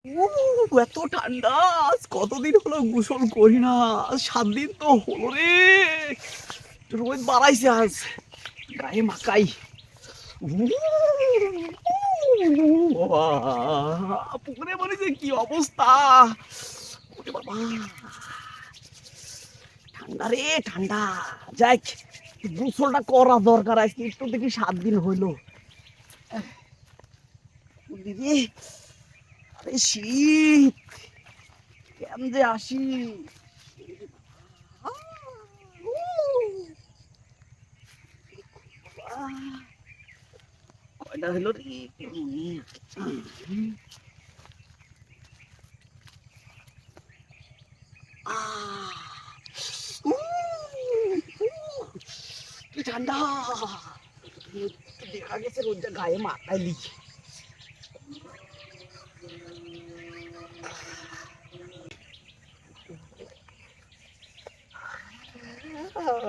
এত ঠান্ডা! আজ কতদিন হলো গোসল করি না। আজ ৭ দিন তো হলো রে। রোদ বাড়াইছে আজ। গায়ে মাখাই। বাবা! পুকুরে মানে যে কি অবস্থা! ওরে বাবা! ঠান্ডা রে ঠান্ডা। যাক গোসলটা করা দরকার আজকে একটু দেখি ৭ দিন হইলো। দিদি আরে শীত কেন যে আসি কয়টা হলো রে কি ঠান্ডা দেখা গেছে রোজা গায়ে মাথায়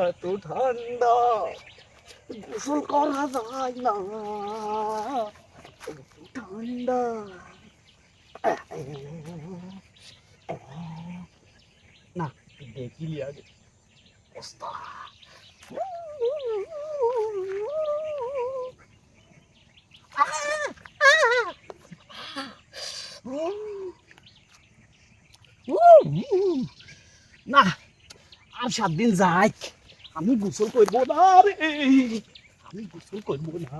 এত ঠান্ডা গোসল করা যায় না এত ঠান্ডা না দেখি আগে অবস্থা না আর ৭ দিন যাক আমি গোসল করবো না রে আমি গোসল করবো না